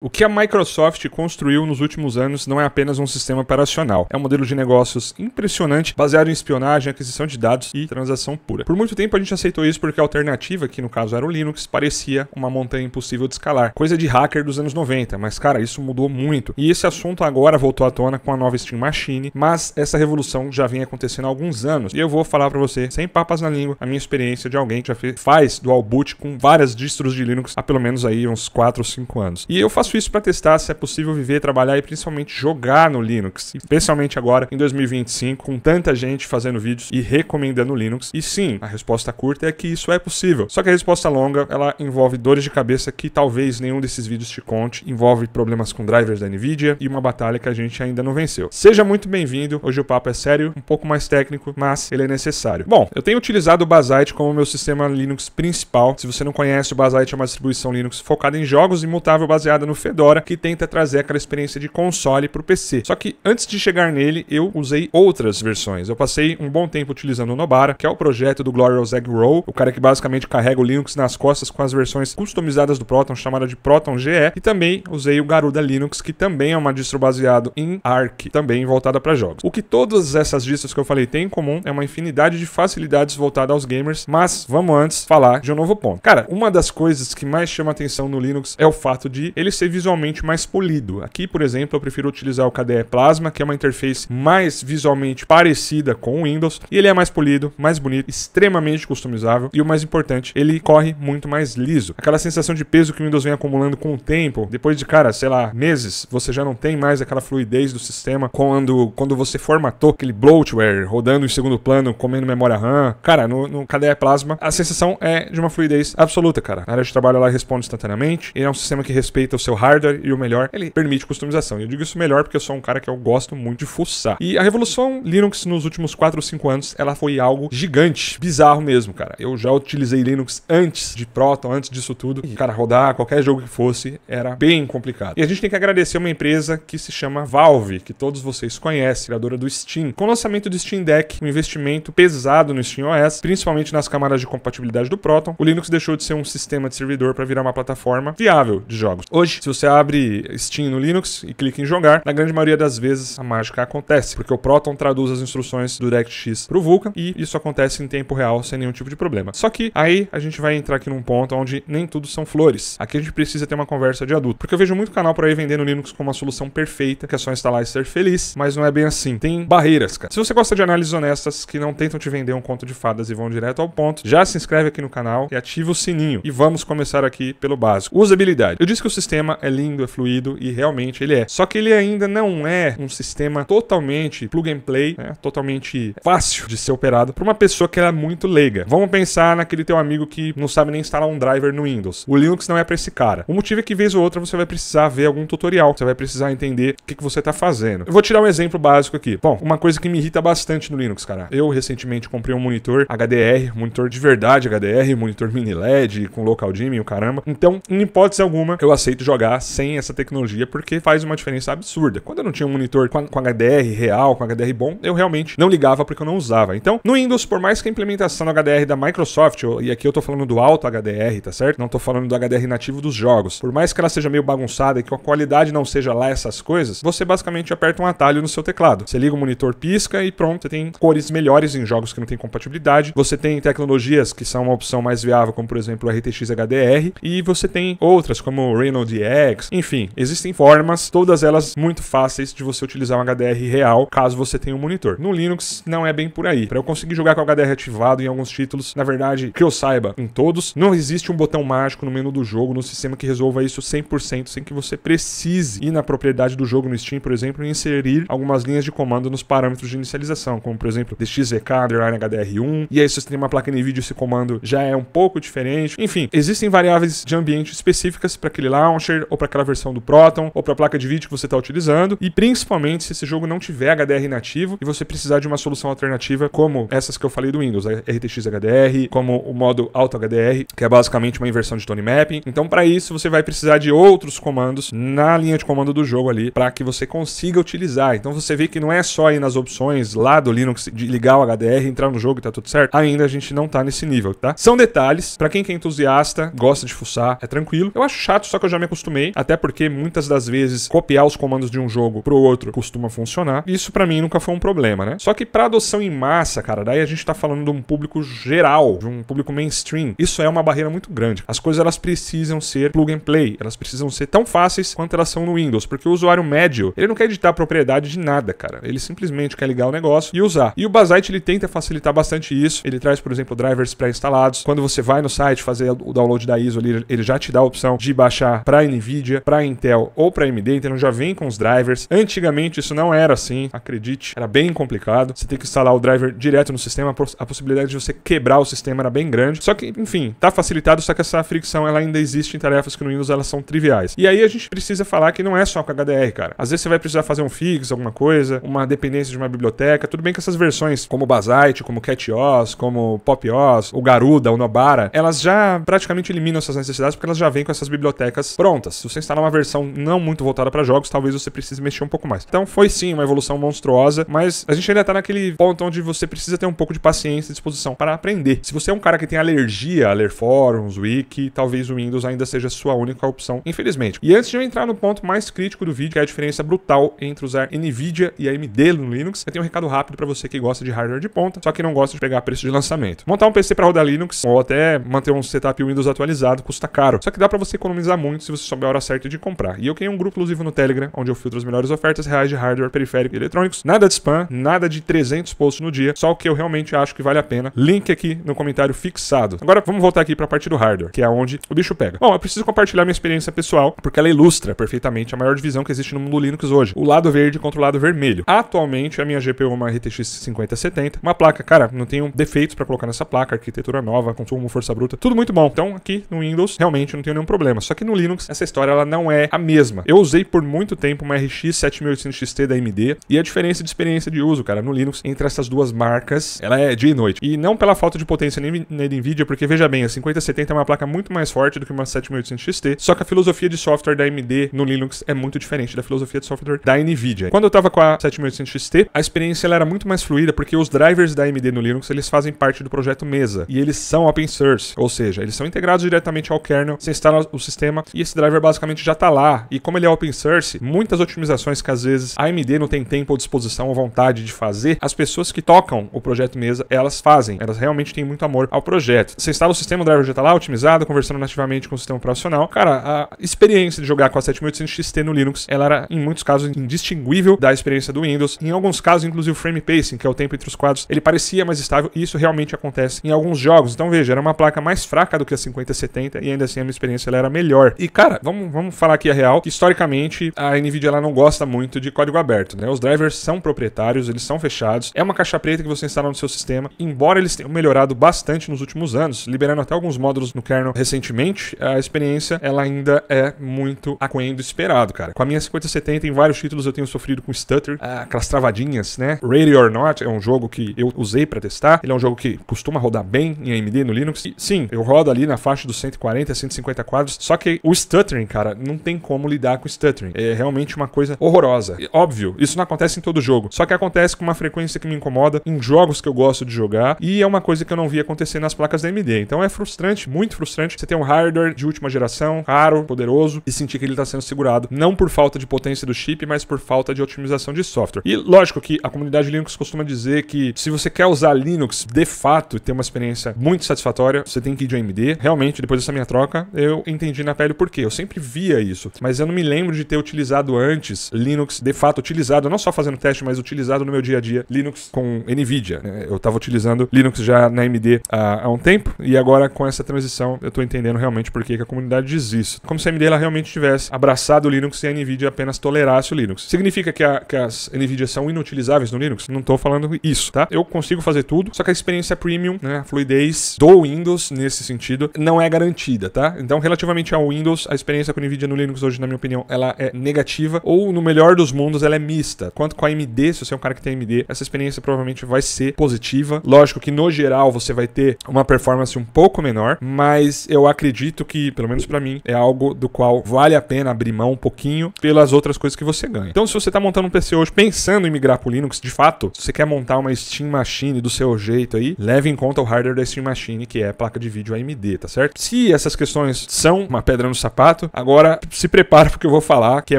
O que a Microsoft construiu nos últimos anos não é apenas um sistema operacional, é um modelo de negócios impressionante, baseado em espionagem, aquisição de dados e transação pura. Por muito tempo a gente aceitou isso porque a alternativa, que no caso era o Linux, parecia uma montanha impossível de escalar. Coisa de hacker dos anos 90, mas cara, isso mudou muito. E esse assunto agora voltou à tona com a nova Steam Machine, mas essa revolução já vem acontecendo há alguns anos. E eu vou falar pra você, sem papas na língua, a minha experiência de alguém que já faz dual boot com várias distros de Linux há pelo menos aí uns 4 ou 5 anos. E eu faço isso para testar se é possível viver, trabalhar e principalmente jogar no Linux, especialmente agora em 2025, com tanta gente fazendo vídeos e recomendando Linux. E sim, a resposta curta é que isso é possível. Só que a resposta longa, ela envolve dores de cabeça que talvez nenhum desses vídeos te conte, envolve problemas com drivers da Nvidia e uma batalha que a gente ainda não venceu. Seja muito bem-vindo, hoje o papo é sério, um pouco mais técnico, mas ele é necessário. Bom, eu tenho utilizado o Bazzite como meu sistema Linux principal. Se você não conhece, o Bazzite é uma distribuição Linux focada em jogos, imutável, baseada no Fedora, que tenta trazer aquela experiência de console para o PC. Só que antes de chegar nele, eu usei outras versões. Eu passei um bom tempo utilizando o Nobara, que é o projeto do Glorious Egg Roll, o cara que basicamente carrega o Linux nas costas com as versões customizadas do Proton, chamada de Proton GE, e também usei o Garuda Linux, que também é uma distro baseado em Arch, também voltada para jogos. O que todas essas distros que eu falei têm em comum é uma infinidade de facilidades voltadas aos gamers, mas vamos antes falar de um novo ponto. Cara, uma das coisas que mais chama atenção no Linux é o fato de ele ser visualmente mais polido. Aqui, por exemplo, eu prefiro utilizar o KDE Plasma, que é uma interface mais visualmente parecida com o Windows, e ele é mais polido, mais bonito, extremamente customizável e o mais importante, ele corre muito mais liso. Aquela sensação de peso que o Windows vem acumulando com o tempo, depois de, cara, sei lá, meses, você já não tem mais aquela fluidez do sistema quando você formatou aquele bloatware rodando em segundo plano, comendo memória RAM. Cara, no KDE Plasma, a sensação é de uma fluidez absoluta, cara. A área de trabalho ela responde instantaneamente, ele é um sistema que respeita o seu hardware e o melhor, ele permite customização. E eu digo isso melhor porque eu sou um cara que eu gosto muito de fuçar. E a revolução Linux nos últimos 4 ou 5 anos, ela foi algo gigante, bizarro mesmo, cara. Eu já utilizei Linux antes de Proton, antes disso tudo. E, cara, rodar qualquer jogo que fosse era bem complicado. E a gente tem que agradecer uma empresa que se chama Valve, que todos vocês conhecem, criadora do Steam. Com o lançamento do Steam Deck, um investimento pesado no SteamOS, principalmente nas camadas de compatibilidade do Proton, o Linux deixou de ser um sistema de servidor para virar uma plataforma viável de jogos. Hoje, se você abre Steam no Linux e clica em jogar, na grande maioria das vezes a mágica acontece, porque o Proton traduz as instruções do DirectX para o Vulkan e isso acontece em tempo real sem nenhum tipo de problema. Só que aí a gente vai entrar aqui num ponto onde nem tudo são flores. Aqui a gente precisa ter uma conversa de adulto, porque eu vejo muito canal por aí vendendo Linux como uma solução perfeita, que é só instalar e ser feliz, mas não é bem assim. Tem barreiras, cara. Se você gosta de análises honestas que não tentam te vender um conto de fadas e vão direto ao ponto, já se inscreve aqui no canal e ativa o sininho. E vamos começar aqui pelo básico. Usabilidade. Eu disse que o sistema é lindo, é fluido e realmente ele é. Só que ele ainda não é um sistema totalmente plug and play, né? Totalmente fácil de ser operado para uma pessoa que é muito leiga. Vamos pensar naquele teu amigo que não sabe nem instalar um driver no Windows. O Linux não é para esse cara. O motivo é que vez ou outra você vai precisar ver algum tutorial. Você vai precisar entender o que você está fazendo. Eu vou tirar um exemplo básico aqui. Bom, uma coisa que me irrita bastante no Linux, cara. Eu recentemente comprei um monitor HDR, monitor de verdade HDR, monitor mini LED com local dimming, o caramba. Então, em hipótese alguma, eu aceito jogar sem essa tecnologia porque faz uma diferença absurda. Quando eu não tinha um monitor com HDR real, com HDR bom, eu realmente não ligava porque eu não usava. Então, no Windows, por mais que a implementação do HDR da Microsoft, e aqui eu tô falando do alto HDR, tá certo? Não tô falando do HDR nativo dos jogos. Por mais que ela seja meio bagunçada e que a qualidade não seja lá essas coisas, você basicamente aperta um atalho no seu teclado. Você liga o monitor, pisca e pronto, você tem cores melhores em jogos que não tem compatibilidade. Você tem tecnologias que são uma opção mais viável, como por exemplo o RTX HDR, e você tem outras como o Reynolds DX. Enfim, existem formas, todas elas muito fáceis de você utilizar um HDR real, caso você tenha um monitor. No Linux não é bem por aí. Para eu conseguir jogar com o HDR ativado em alguns títulos, na verdade, que eu saiba, em todos, não existe um botão mágico no menu do jogo, no sistema que resolva isso 100% sem que você precise ir na propriedade do jogo no Steam, por exemplo, e inserir algumas linhas de comando nos parâmetros de inicialização, como por exemplo, DXVK, Underline HDR1, e aí se você tem uma placa NVIDIA, esse comando já é um pouco diferente. Enfim, existem variáveis de ambiente específicas para aquele launcher, ou para aquela versão do Proton, ou para a placa de vídeo que você está utilizando, e principalmente se esse jogo não tiver HDR nativo e você precisar de uma solução alternativa como essas que eu falei do Windows, a RTX HDR, como o modo Auto HDR, que é basicamente uma inversão de tone mapping. Então, para isso, você vai precisar de outros comandos na linha de comando do jogo ali, para que você consiga utilizar. Então, você vê que não é só ir nas opções lá do Linux de ligar o HDR, entrar no jogo e tá tudo certo. Ainda a gente não tá nesse nível, tá? São detalhes. Para quem é entusiasta, gosta de fuçar, é tranquilo. Eu acho chato, só que eu já me acostumei acostumei, até porque muitas das vezes copiar os comandos de um jogo pro outro costuma funcionar. Isso pra mim nunca foi um problema, né? Só que pra adoção em massa, cara, daí a gente tá falando de um público geral, de um público mainstream. Isso é uma barreira muito grande. As coisas, elas precisam ser plug and play, elas precisam ser tão fáceis quanto elas são no Windows, porque o usuário médio, ele não quer editar propriedade de nada, cara. Ele simplesmente quer ligar o negócio e usar. E o Bazzite, ele tenta facilitar bastante isso. Ele traz, por exemplo, drivers pré-instalados. Quando você vai no site fazer o download da ISO ali, ele já te dá a opção de baixar pra NVIDIA, pra Intel ou pra AMD, então já vem com os drivers. Antigamente isso não era assim, acredite, era bem complicado. Você tem que instalar o driver direto no sistema, a possibilidade de você quebrar o sistema era bem grande. Só que, enfim, tá facilitado, só que essa fricção ela ainda existe em tarefas que no Windows elas são triviais. E aí a gente precisa falar que não é só com HDR, cara. Às vezes você vai precisar fazer um fix, alguma coisa, uma dependência de uma biblioteca. Tudo bem que essas versões, como o Bazzite, como o CatOS, como o PopOS, o Garuda, o Nobara, elas já praticamente eliminam essas necessidades porque elas já vêm com essas bibliotecas prontas. Se você instalar uma versão não muito voltada para jogos, talvez você precise mexer um pouco mais. Então foi sim uma evolução monstruosa, mas a gente ainda tá naquele ponto onde você precisa ter um pouco de paciência e disposição para aprender. Se você é um cara que tem alergia a ler fóruns, wiki, talvez o Windows ainda seja a sua única opção, infelizmente. E antes de eu entrar no ponto mais crítico do vídeo, que é a diferença brutal entre usar NVIDIA e AMD no Linux, eu tenho um recado rápido para você que gosta de hardware de ponta, só que não gosta de pegar preço de lançamento. Montar um PC para rodar Linux ou até manter um setup Windows atualizado custa caro, só que dá para você economizar muito se você souber a hora certa de comprar. E eu criei um grupo exclusivo no Telegram, onde eu filtro as melhores ofertas reais de hardware, periférico e eletrônicos. Nada de spam, nada de 300 posts no dia, só o que eu realmente acho que vale a pena. Link aqui no comentário fixado. Agora vamos voltar aqui para a parte do hardware, que é onde o bicho pega. Bom, eu preciso compartilhar minha experiência pessoal, porque ela ilustra perfeitamente a maior divisão que existe no mundo Linux hoje. O lado verde contra o lado vermelho. Atualmente, a minha GPU é uma RTX 5070, uma placa, cara, não tenho defeitos para colocar nessa placa, arquitetura nova, consumo, força bruta, tudo muito bom. Então, aqui no Windows, realmente não tenho nenhum problema. Só que no Linux, essa história, ela não é a mesma. Eu usei por muito tempo uma RX 7800 XT da AMD, e a diferença de experiência de uso, cara, no Linux, entre essas duas marcas, ela é dia e noite. E não pela falta de potência nem na NVIDIA, porque veja bem, a 5070 é uma placa muito mais forte do que uma 7800 XT, só que a filosofia de software da AMD no Linux é muito diferente da filosofia de software da NVIDIA. Quando eu tava com a 7800 XT, a experiência ela era muito mais fluida, porque os drivers da AMD no Linux, eles fazem parte do projeto Mesa, e eles são open source, ou seja, eles são integrados diretamente ao kernel, você instala o sistema, e esse driver basicamente já tá lá, e como ele é open source, muitas otimizações que às vezes a AMD não tem tempo ou disposição ou vontade de fazer, as pessoas que tocam o projeto Mesa, elas fazem, elas realmente têm muito amor ao projeto. Você instala o sistema, o driver já tá lá, otimizado, conversando nativamente com o sistema operacional. Cara, a experiência de jogar com a 7800 XT no Linux, ela era, em muitos casos, indistinguível da experiência do Windows. Em alguns casos, inclusive o frame pacing, que é o tempo entre os quadros, ele parecia mais estável, e isso realmente acontece em alguns jogos. Então, veja, era uma placa mais fraca do que a 5070, e ainda assim a minha experiência ela era melhor. E, cara, vamos falar aqui a real, que historicamente, a NVIDIA ela não gosta muito de código aberto, né? Os drivers são proprietários, eles são fechados, é uma caixa preta que você instala no seu sistema, embora eles tenham melhorado bastante nos últimos anos, liberando até alguns módulos no kernel recentemente, a experiência ela ainda é muito aquém do esperado, cara. Com a minha 5070, em vários títulos eu tenho sofrido com stutter, aquelas travadinhas, né? Ready or Not é um jogo que eu usei pra testar, ele é um jogo que costuma rodar bem em AMD no Linux, e sim, eu rodo ali na faixa dos 140 a 150 quadros, só que o stuttering, cara, não tem como lidar com o stuttering, é realmente uma coisa horrorosa. E, óbvio, isso não acontece em todo jogo, só que acontece com uma frequência que me incomoda em jogos que eu gosto de jogar, e é uma coisa que eu não vi acontecer nas placas da AMD. Então é frustrante, muito frustrante, você ter um hardware de última geração, caro, poderoso, e sentir que ele está sendo segurado, não por falta de potência do chip, mas por falta de otimização de software. E lógico que a comunidade Linux costuma dizer que se você quer usar Linux de fato e ter uma experiência muito satisfatória, você tem que ir de AMD. Realmente, depois dessa minha troca, eu entendi na pele o porquê. Eu sempre via isso, mas eu não me lembro de ter utilizado antes Linux, de fato utilizado, não só fazendo teste, mas utilizado no meu dia a dia Linux com NVIDIA, né? Eu estava utilizando Linux já na AMD há um tempo, e agora com essa transição eu estou entendendo realmente por que a comunidade diz isso. Como se a AMD ela realmente tivesse abraçado o Linux e a NVIDIA apenas tolerasse o Linux. Significa que as NVIDIA são inutilizáveis no Linux? Não estou falando isso, tá? Eu consigo fazer tudo, só que a experiência premium, né, a fluidez do Windows nesse sentido não é garantida, tá? Então, relativamente ao Windows, a experiência com a NVIDIA no Linux hoje, na minha opinião, ela é negativa, ou no melhor dos mundos, ela é mista. Quanto com a AMD, se você é um cara que tem AMD, essa experiência provavelmente vai ser positiva. Lógico que no geral você vai ter uma performance um pouco menor, mas eu acredito que, pelo menos pra mim, é algo do qual vale a pena abrir mão um pouquinho pelas outras coisas que você ganha. Então, se você tá montando um PC hoje pensando em migrar pro Linux, de fato, se você quer montar uma Steam Machine do seu jeito aí, leve em conta o hardware da Steam Machine, que é a placa de vídeo AMD, tá certo? Se essas questões são uma pedra no sapato, sapato. Agora se prepara porque eu vou falar que é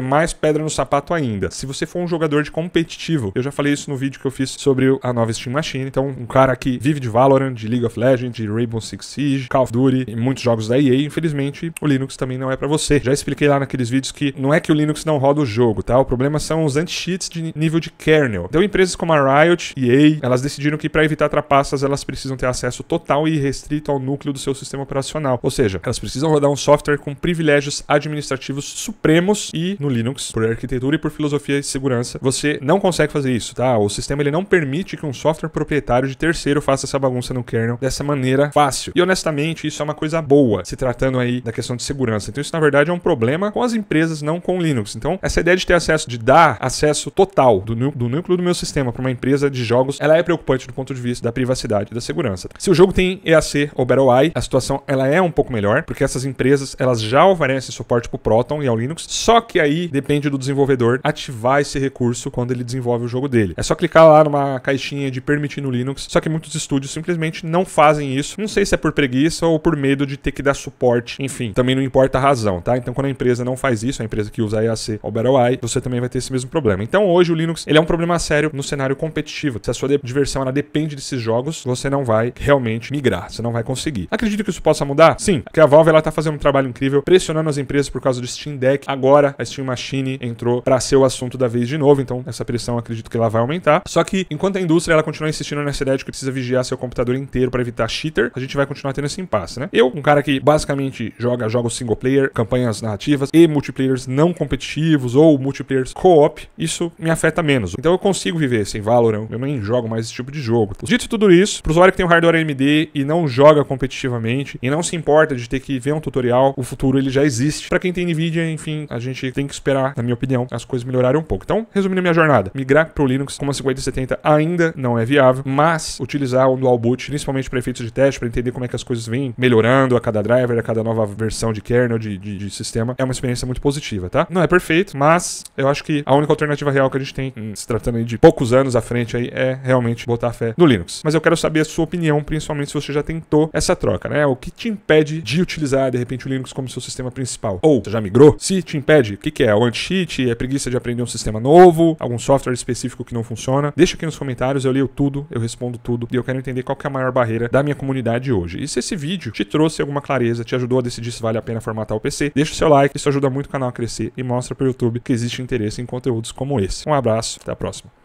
mais pedra no sapato ainda. Se você for um jogador de competitivo, eu já falei isso no vídeo que eu fiz sobre a nova Steam Machine, então um cara que vive de Valorant, de League of Legends, de Rainbow Six Siege, Call of Duty e muitos jogos da EA, infelizmente o Linux também não é pra você. Já expliquei lá naqueles vídeos que não é que o Linux não roda o jogo, tá? O problema são os anti-cheats de nível de kernel. Então empresas como a Riot e EA, elas decidiram que para evitar trapaças elas precisam ter acesso total e restrito ao núcleo do seu sistema operacional. Ou seja, elas precisam rodar um software com privilégios administrativos supremos e no Linux, por arquitetura e por filosofia de segurança, você não consegue fazer isso, tá? O sistema ele não permite que um software proprietário de terceiro faça essa bagunça no kernel dessa maneira fácil. E honestamente, isso é uma coisa boa, se tratando aí da questão de segurança. Então isso na verdade é um problema com as empresas, não com o Linux. Então essa ideia de ter acesso, de dar acesso total do núcleo do meu sistema para uma empresa de jogos, ela é preocupante do ponto de vista da privacidade e da segurança. Se o jogo tem EAC ou BattleEye, a situação ela é um pouco melhor, porque essas empresas elas já oferecem suporte para o Proton e ao Linux, só que aí depende do desenvolvedor ativar esse recurso quando ele desenvolve o jogo dele. É só clicar lá numa caixinha de permitir no Linux, só que muitos estúdios simplesmente não fazem isso. Não sei se é por preguiça ou por medo de ter que dar suporte, enfim, também não importa a razão, tá? Então quando a empresa não faz isso, a empresa que usa EAC ou BattleEye, você também vai ter esse mesmo problema. Então hoje o Linux ele é um problema sério no cenário competitivo. Se a sua diversão ela depende desses jogos, você não vai realmente migrar, você não vai conseguir. Acredito que isso possa mudar? Sim, porque a Valve ela tá fazendo um trabalho incrível, pressionando as empresas por causa do Steam Deck. Agora a Steam Machine entrou para ser o assunto da vez de novo, então essa pressão acredito que ela vai aumentar. Só que enquanto a indústria ela continua insistindo nessa ideia de que precisa vigiar seu computador inteiro para evitar cheater, a gente vai continuar tendo esse impasse, né? Eu, um cara que basicamente joga jogos single player, campanhas narrativas e multiplayers não competitivos ou multiplayers co-op, isso me afeta menos. Então eu consigo viver sem Valorant, eu nem jogo mais esse tipo de jogo. Dito tudo isso, pro usuário que tem um hardware AMD e não joga competitivamente e não se importa de ter que ver um tutorial, o futuro ele já existe. Para quem tem Nvidia, enfim, a gente tem que esperar, na minha opinião, as coisas melhorarem um pouco. Então, resumindo a minha jornada, migrar pro Linux com uma 5070 ainda não é viável, mas utilizar o dual boot, principalmente para efeitos de teste, para entender como é que as coisas vêm melhorando a cada driver, a cada nova versão de kernel, de sistema, é uma experiência muito positiva, tá? Não é perfeito, mas eu acho que a única alternativa real que a gente tem, se tratando aí de poucos anos à frente aí, é realmente botar fé no Linux. Mas eu quero saber a sua opinião, principalmente se você já tentou essa troca, né? O que te impede de utilizar, de repente, o Linux como seu sistema principal? Ou você já migrou? Se te impede, o que é? O anti-cheat? É preguiça de aprender um sistema novo? Algum software específico que não funciona? Deixa aqui nos comentários, eu leio tudo, eu respondo tudo e eu quero entender qual que é a maior barreira da minha comunidade hoje. E se esse vídeo te trouxe alguma clareza, te ajudou a decidir se vale a pena formatar o PC, deixa o seu like, isso ajuda muito o canal a crescer e mostra pro YouTube que existe interesse em conteúdos como esse. Um abraço, até a próxima.